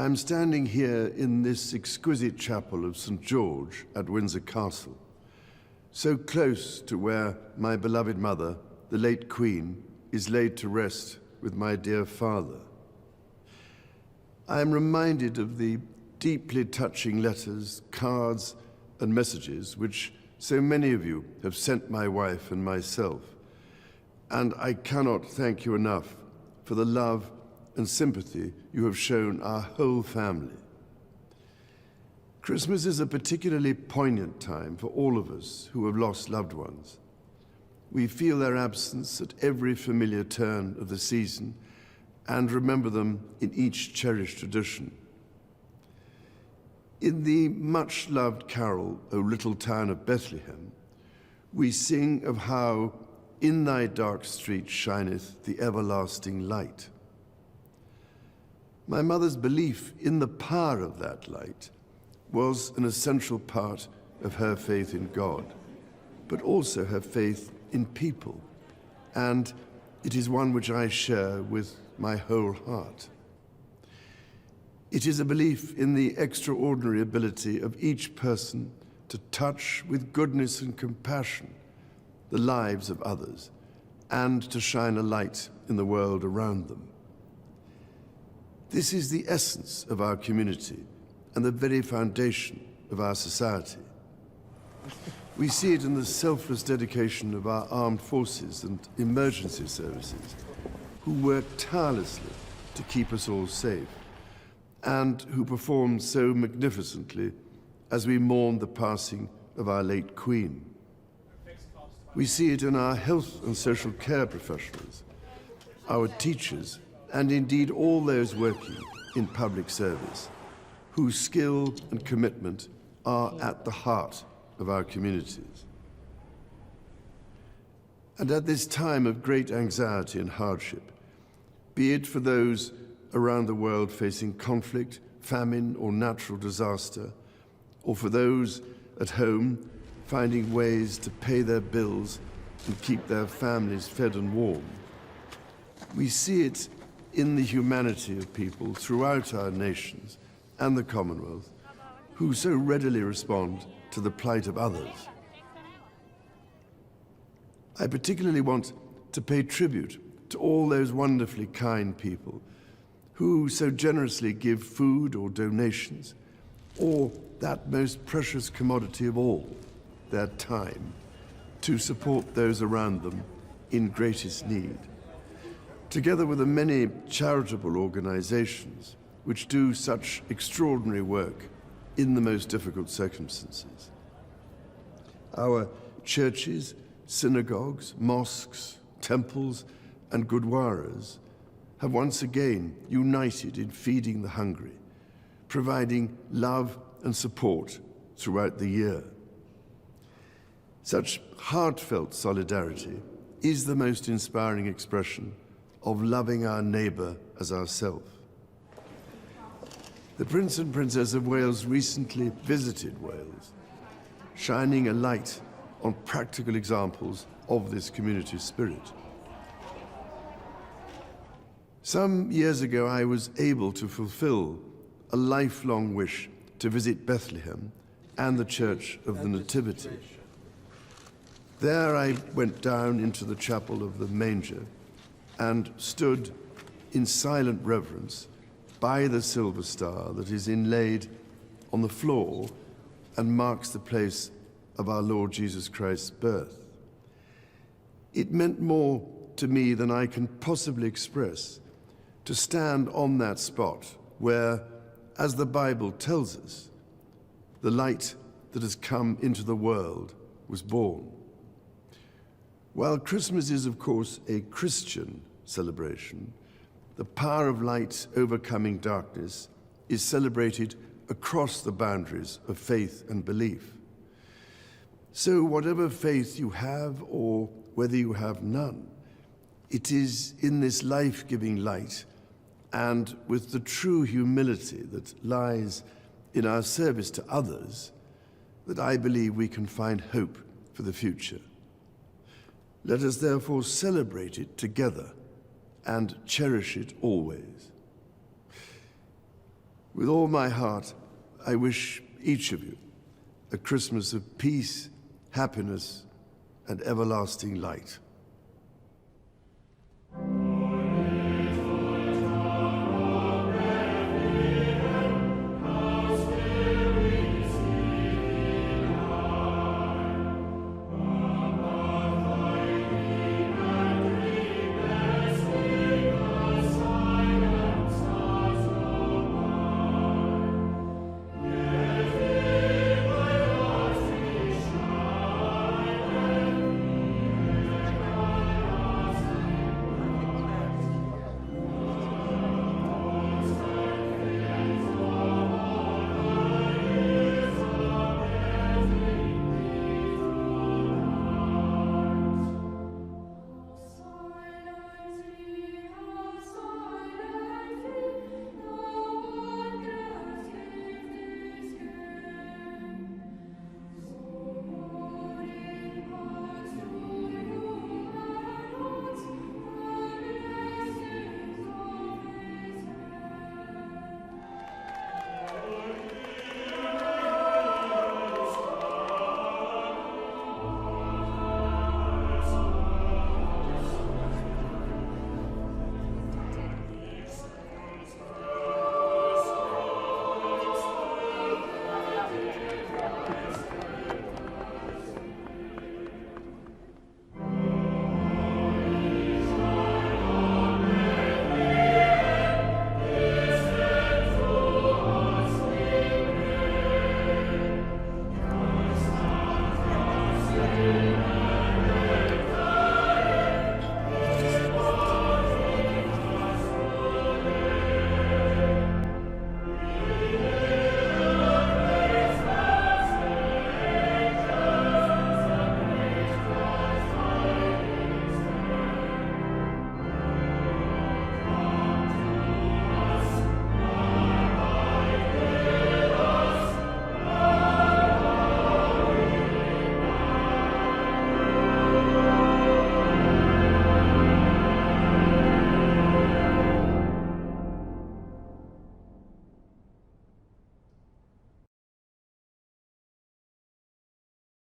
I'm standing here in this exquisite chapel of St. George at Windsor Castle, so close to where my beloved mother, the late Queen, is laid to rest with my dear father. I am reminded of the deeply touching letters, cards, and messages which so many of you have sent my wife and myself, and I cannot thank you enough for the love and sympathy you have shown our whole family. Christmas is a particularly poignant time for all of us who have lost loved ones. We feel their absence at every familiar turn of the season and remember them in each cherished tradition. In the much-loved carol, O Little Town of Bethlehem, we sing of how in thy dark street shineth the everlasting light. My mother's belief in the power of that light was an essential part of her faith in God, but also her faith in people, and it is one which I share with my whole heart. It is a belief in the extraordinary ability of each person to touch with goodness and compassion the lives of others and to shine a light in the world around them. This is the essence of our community and the very foundation of our society. We see it in the selfless dedication of our armed forces and emergency services, who work tirelessly to keep us all safe, and who perform so magnificently as we mourn the passing of our late Queen. We see it in our health and social care professionals, our teachers, and indeed all those working in public service, whose skill and commitment are at the heart of our communities. And at this time of great anxiety and hardship, be it for those around the world facing conflict, famine, or natural disaster, or for those at home finding ways to pay their bills and keep their families fed and warm, we see it in the humanity of people throughout our nations and the Commonwealth who so readily respond to the plight of others. I particularly want to pay tribute to all those wonderfully kind people who so generously give food or donations, or that most precious commodity of all, their time, to support those around them in greatest need, together with the many charitable organizations which do such extraordinary work in the most difficult circumstances. Our churches, synagogues, mosques, temples, and gurdwaras have once again united in feeding the hungry, providing love and support throughout the year. Such heartfelt solidarity is the most inspiring expression of loving our neighbour as ourselves. The Prince and Princess of Wales recently visited Wales, shining a light on practical examples of this community spirit. Some years ago, I was able to fulfill a lifelong wish to visit Bethlehem and the Church of the Nativity. There I went down into the chapel of the manger and stood in silent reverence by the silver star that is inlaid on the floor and marks the place of our Lord Jesus Christ's birth. It meant more to me than I can possibly express to stand on that spot where, as the Bible tells us, the light that has come into the world was born. While Christmas is, of course, a Christian celebration, the power of light overcoming darkness is celebrated across the boundaries of faith and belief. So whatever faith you have or whether you have none, it is in this life-giving light and with the true humility that lies in our service to others that I believe we can find hope for the future. Let us therefore celebrate it together and cherish it always. With all my heart, I wish each of you a Christmas of peace, happiness, and everlasting light.